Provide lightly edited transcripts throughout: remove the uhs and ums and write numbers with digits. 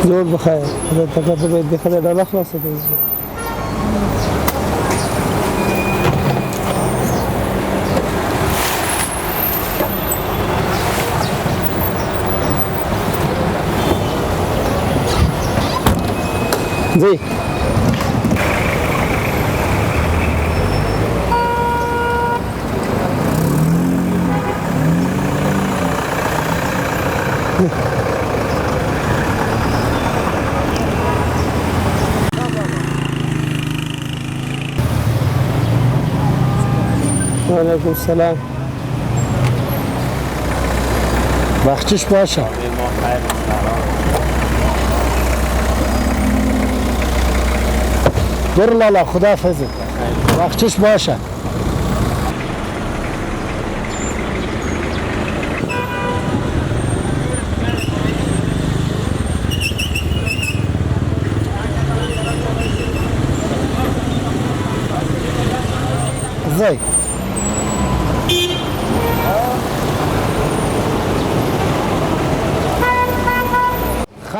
جوړ بخیر خدای تکلیف به دې خدای ډاله خلاصه کوي زی وعلیکم السلام وقتش باشه برو لالا خدا حافظ وقتش باشه زي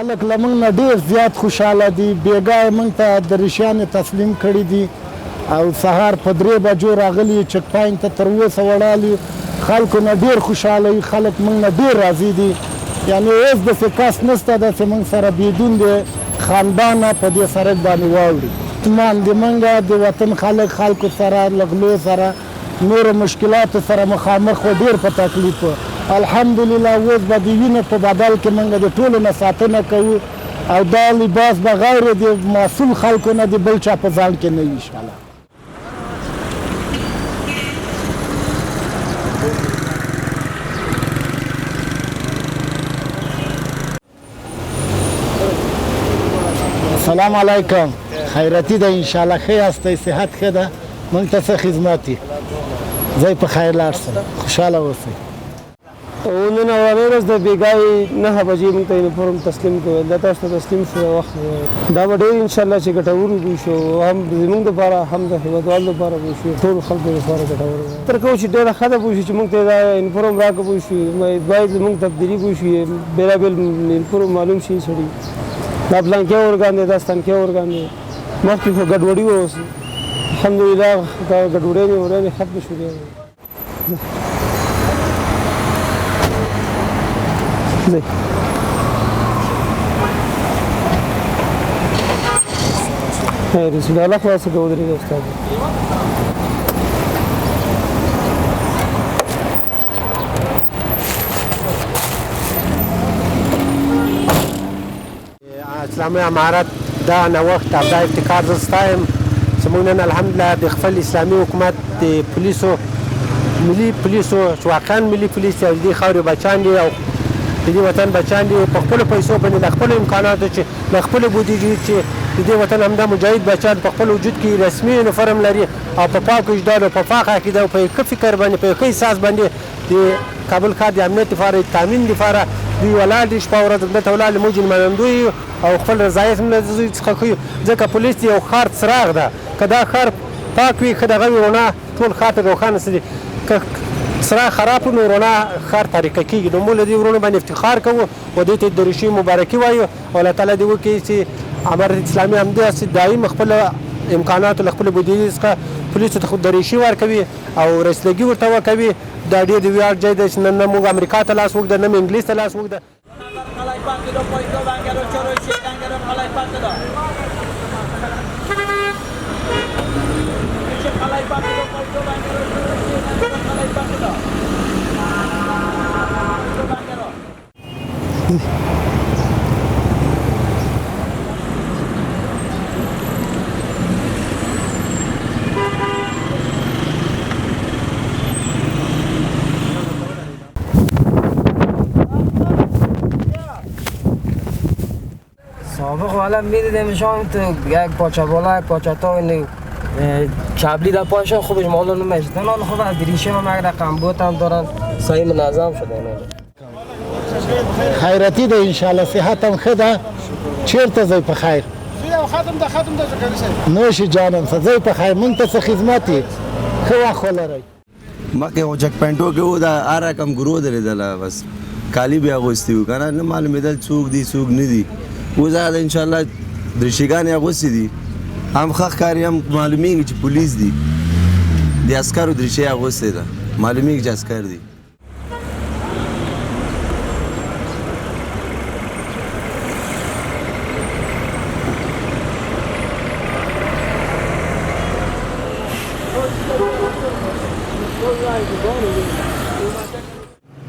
خلک لمنګ نه ډیر زیات خوشاله دي بیګا موږ ته دریشیان تسلیم کړي دي او سهار په 3 بجو راغلي چک پاینټ ته تر اوسه وړالي خلکو نه ډیر خوشاله خلک موږ نه ډیر راضي دي یعنی اوس داسې کس نشته داسې موږ سره بېدون دی خاندانه په دې سړک باندې واوړي اطمینان د موږ د وطن خلکو سره له غلو سره نورو مشکلاتو سره مخامخ و ډیر په تکلیف الحمدلله اوس به د وینو په بدل کې موږ د ټولو نه ساتنه کوو او دا لباس بغیر د مسؤل خلکو نه د بل چا په ځان کې نه وي انشاءالله السلام علیکم خیرتی ده انشاءالله ښه یاستئ صحت ښه ده موږ ته څه خدمت دي زه په خیر لاړ شم خوشحاله اوسئ نن اولنۍ ورځ د بېګای 9 بجې موږ ته یونیفورم تسلیم کړو دا تاسو ته تسلیم شو وخت دا به ډېر انشاءالله چې ګټور وي شو هم زموږ دپاره هم د هېوادوالو دپاره به شي ټولو خلکو دپاره ګټور تر کوو چې ډېره ښه ده پوه شي چې موږ ته دا یونیفورم راکړه پوه شي باید زموږ تبدیلي پوه شي بېلابېل یونیفورم معلوم شي سړي دا پلانکي ارګان دی دا ستنکي ارګان دی مخکې خو ګډوډي وه اوس الحمدلله دا ګډوډۍ مې ورانې ختمې شولې زي رسول الله خلاصه کوو درې استاد اسلامي امارت دا نوښت او دا ابتکار زه ستایم چې موږ نن الحمدلله د خپل اسلامي حکومت د پولیسو ملي پولیسو چې واقعا ملي پولیس د دې خاورې بچیان دي او د دې وطن بچیان دي په خپلو پیسو باندې له خپلو امکاناتو چې له خپلو بودیجې چې د دې وطن همدا مجاهد بچیان په خپل وجود کې رسمي یونیفورم لري او په پاک وجدان او په پاک عقیده او په ښه فکر باندې په ښه احساس باندې د کابل ښار د امنیت لپاره تامین لپاره دوی ولاړ دي شپه ورځ همدلته ولاړ دي موږ نمایندوی او خپل رضایت هم له دوی څخه ښیو ځکه پولیس د یو ښار څراغ ده که دا ښار پاک وي ښه دغه وي رڼا ټول ښار ته روښانه څه دي که څراغ خراب نو رڼا ښار تاریکه کېږي نو موږ له دې ورونو باندې افتخار کوو او دوی ته د دریشي مبارکي وایو او الله تعالی دې وکړي چې امارت اسلامي همداسې دایم خپل امکاناتو له خپلو بودیجې څخه پولیسو ته دریشي ورکوي او رسیدګي ورته ورکوي دا ډېر د ویاړ ځای دی چې نه موږ امریکا ته لاس اوږده نه مو انګلیس ته لاس اوږده سابق حالا میدیدم شام تو یک پاچه بالا یک پاچه تا چبلی در پایشان خوبش معلوم نمیشه تنان خوب از دریشه هم یک رقم بوت هم دارن صحیح منظم شده خیرتی ده انشاءالله صحت هم ښه ده چیرته ځئ په خیر نوش جانم ځئ په خیر موږ ته څه خدمت یې ښه وخت ولرئ مخکې خو چک پاینټو کې و دا هر رقم ګرو درېدله بس کالي بیا اغوستي وو که نه معلومېدل څوک دي څوک نه دي اوس هغه د انشاءالله درشیګانې اغوستې دي هم ښه ښکاري هم معلومیږي چې پولیس دي د عسکرو درشي اغوستې ده معلومیږي چې عسکر دي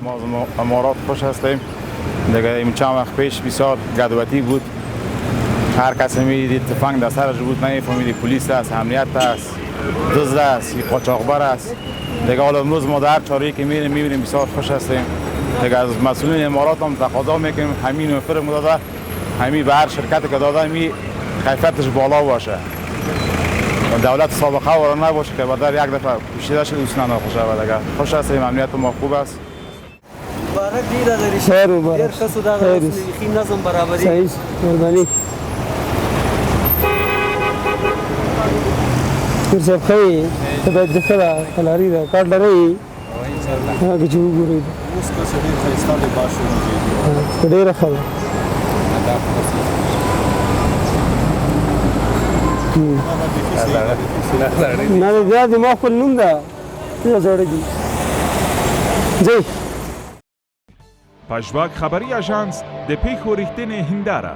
ما از امارات خوش هستیم دیگه این چند وقت پیش بسیار گدوتی بود هر کسی میدید تفنگ در سرش بود نمیفهمیدی پلیس است امنیت است دزد است یا قاچاقبر است دیگه حالا امروز ما در چاری که میبینیم بسیار خوش هستیم دیگه از مسئولین امارات هم تقاضا میکنیم همین وفر داده همین به هر شرکتی که داده می کیفیتش بالا باشه دولت سابقه وارد نباشه که بعد یک دفعه پوشیده شده دوست نخوشه و دیگه خوش هستیم امنیت ما خوب است مبارک دی دا درشي خیر مبارک ډېر ښه سو دا خي نظم برابري صحیح مهرباني پیر صاحب ښه ته باید ښه ده کلاري ده کار لرئ هغه چې وګورئ اوس که څه ډېر ښایسته لباس شوی ډېره ښه ده نه بیا د ما خپل نوم ده څه زړه دي ځئ پژواک خبری اژانس د پیښو ریښتینې هنداره